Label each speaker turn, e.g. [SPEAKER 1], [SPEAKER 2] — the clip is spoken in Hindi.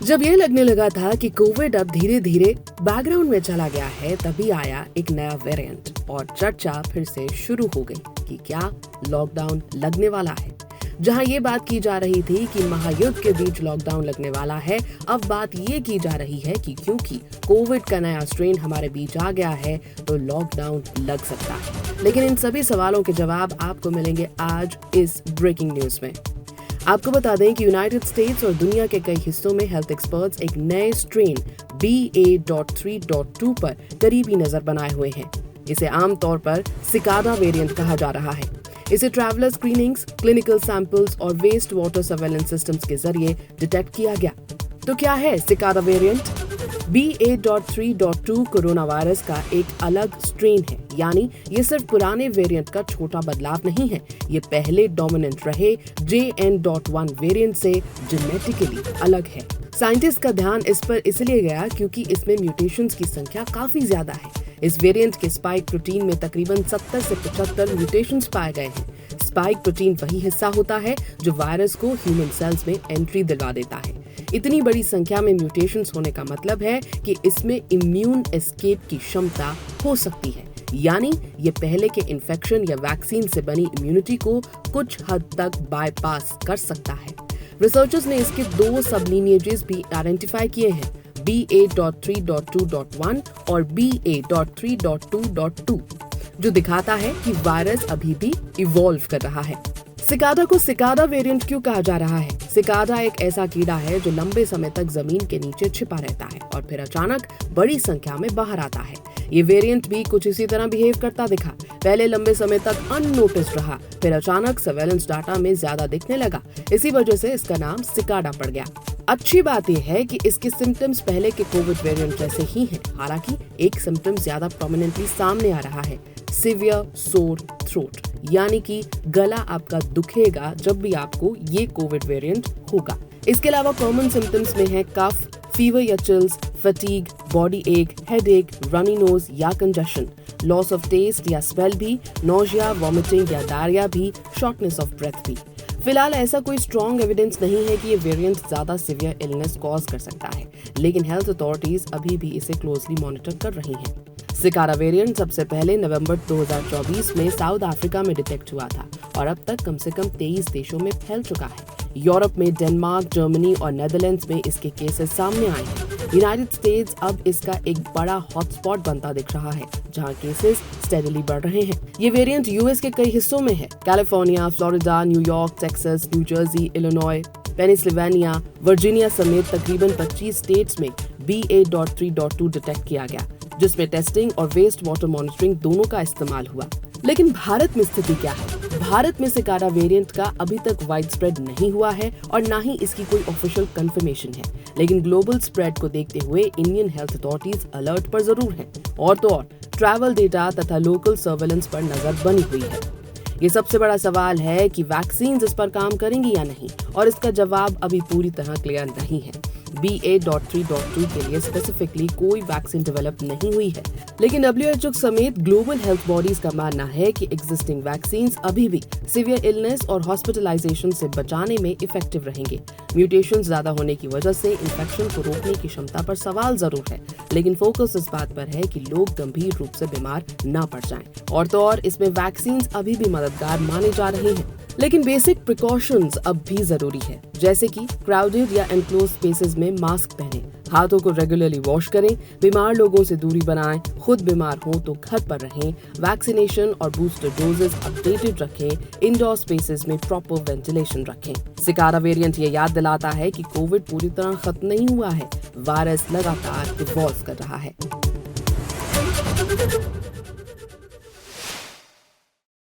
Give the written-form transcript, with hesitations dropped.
[SPEAKER 1] जब ये लगने लगा था कि कोविड अब धीरे धीरे बैकग्राउंड में चला गया है, तभी आया एक नया वेरिएंट और चर्चा फिर से शुरू हो गई कि क्या लॉकडाउन लगने वाला है। जहां ये बात की जा रही थी कि महायुद्ध के बीच लॉकडाउन लगने वाला है, अब बात ये की जा रही है कि क्योंकि कोविड का नया स्ट्रेन हमारे बीच आ गया है तो लॉकडाउन लग सकता है। लेकिन इन सभी सवालों के जवाब आपको मिलेंगे आज इस ब्रेकिंग न्यूज में। आपको बता दें कि यूनाइटेड स्टेट्स और दुनिया के कई हिस्सों में हेल्थ एक्सपर्ट्स एक नए स्ट्रेन BA.3.2 पर करीबी नजर बनाए हुए हैं। इसे आमतौर पर सिकाडा वेरिएंट कहा जा रहा है। इसे ट्रैवलर स्क्रीनिंग्स, क्लिनिकल सैंपल्स और वेस्ट वाटर सर्वेलेंस सिस्टम्स के जरिए डिटेक्ट किया गया। तो क्या है cicada variant? BA.3.2 corona virus का एक अलग स्ट्रेन है, यानी ये सिर्फ पुराने वेरिएंट का छोटा बदलाव नहीं है। ये पहले डोमिनेंट रहे JN.1 वेरिएंट से जेनेटिकली अलग है। साइंटिस्ट का ध्यान इस पर इसलिए गया क्योंकि इसमें म्यूटेशंस की संख्या काफी ज्यादा है। इस वेरिएंट के स्पाइक प्रोटीन में तकरीबन 70 से 75 म्यूटेशंस पाए गए हैं। स्पाइक प्रोटीन वही हिस्सा होता है जो वायरस को ह्यूमन सेल्स में एंट्री दिलवा देता है। इतनी बड़ी संख्या में म्यूटेशंस होने का मतलब है कि इसमें इम्यून एस्केप की क्षमता हो सकती है, यानी ये पहले के इन्फेक्शन या वैक्सीन से बनी इम्यूनिटी को कुछ हद तक बाईपास कर सकता है। रिसर्चर्स ने इसके 2 सबलिनिएजेस भी आइडेंटिफाई किए हैं, BA.3.2.1 और BA.3.2.2, जो दिखाता है कि वायरस अभी भी इवॉल्व कर रहा है। सिकाडा को सिकाडा वेरिएंट क्यों कहा जा रहा है? सिकाडा एक ऐसा कीड़ा है जो लंबे समय तक जमीन के नीचे छिपा रहता है और फिर अचानक बड़ी संख्या में बाहर आता है। ये वेरिएंट भी कुछ इसी तरह बिहेव करता दिखा। पहले लंबे समय तक अननोटिस्ड रहा, फिर अचानक सर्वेलेंस डाटा में ज्यादा दिखने लगा। इसी वजह से इसका नाम सिकाडा पड़ गया। अच्छी बात यह है कि इसके सिम्टम्स पहले के कोविड वेरिएंट जैसे ही हैं। हालांकि एक सिम्टम ज्यादा प्रोमिनेंटली सामने आ रहा है, सिवियर सोर थ्रोट, यानी कि गला आपका दुखेगा जब भी आपको ये कोविड वेरिएंट होगा। इसके अलावा कॉमन सिम्टम्स में है कफ, फीवर या चिल्स, फटीग, बॉडी एक, हेडेक, रनी नोज या कंजेशन, लॉस ऑफ टेस्ट या स्मेल भी, नोजिया, वॉमिटिंग या डायरिया भी, शॉर्टनेस ऑफ ब्रेथ भी। फिलहाल ऐसा कोई स्ट्रॉन्ग एविडेंस नहीं है कि ये वेरिएंट ज्यादा सीवियर इलनेस कॉज कर सकता है, लेकिन हेल्थ अथॉरिटीज अभी भी इसे क्लोजली मॉनिटर कर रही हैं। सिकाडा वेरिएंट सबसे पहले नवंबर 2024 में साउथ अफ्रीका में डिटेक्ट हुआ था और अब तक कम से कम 23 देशों में फैल चुका है। यूरोप में डेनमार्क, जर्मनी और नेदरलैंड्स में इसके केसेस सामने आए हैं। यूनाइटेड स्टेट्स अब इसका एक बड़ा हॉटस्पॉट बनता दिख रहा है, जहां केसेस स्टेडीली बढ़ रहे हैं। ये वेरिएंट यूएस के कई हिस्सों में है। California, Florida, New York, Texas, new Jersey, Illinois, Pennsylvania, Virginia समेत तकरीबन 25 स्टेट्स में BA.3.2 डिटेक्ट किया गया, जिसमें टेस्टिंग और वेस्ट वाटर मॉनिटरिंग दोनों का इस्तेमाल हुआ। लेकिन भारत में स्थिति क्या है? भारत में सिकाडा वेरिएंट का अभी तक वाइड स्प्रेड नहीं हुआ है और ना ही इसकी कोई ऑफिशियल कंफर्मेशन है। लेकिन ग्लोबल स्प्रेड को देखते हुए इंडियन हेल्थ अथॉरिटीज अलर्ट पर जरूर हैं। और तो और ट्रैवल डेटा तथा लोकल सर्वेलेंस पर नजर बनी हुई है। ये सबसे बड़ा सवाल है कि वैक्सीन इस पर काम करेंगी या नहीं, और इसका जवाब अभी पूरी तरह क्लियर नहीं है। BA.3.2 के लिए स्पेसिफिकली कोई वैक्सीन डेवलप नहीं हुई है, लेकिन WHO समेत ग्लोबल हेल्थ बॉडीज का मानना है कि एग्जिस्टिंग वैक्सीन्स अभी भी सीवियर इलनेस और हॉस्पिटलाइजेशन से बचाने में इफेक्टिव रहेंगे। म्यूटेशन ज्यादा होने की वजह से इन्फेक्शन को रोकने की क्षमता पर सवाल जरूर है, लेकिन फोकस इस बात पर है कि लोग गंभीर रूप से बीमार न पड़ जाएं। और तो और इसमें वैक्सीन्स अभी भी मददगार माने जा रहे हैं, लेकिन बेसिक प्रिकॉशंस अब भी जरूरी है, जैसे कि क्राउडेड या एनक्लोज स्पेसेस में मास्क पहनें, हाथों को रेगुलरली वॉश करें, बीमार लोगों से दूरी बनाएं, खुद बीमार हो तो घर पर रहें, वैक्सीनेशन और बूस्टर डोजेस अपडेटेड रखें, इंडोर स्पेसेस में प्रॉपर वेंटिलेशन रखें। सिकाडा वेरिएंट ये याद दिलाता है कि कोविड पूरी तरह खत्म नहीं हुआ है, वायरस लगातार इवॉल्व कर रहा है।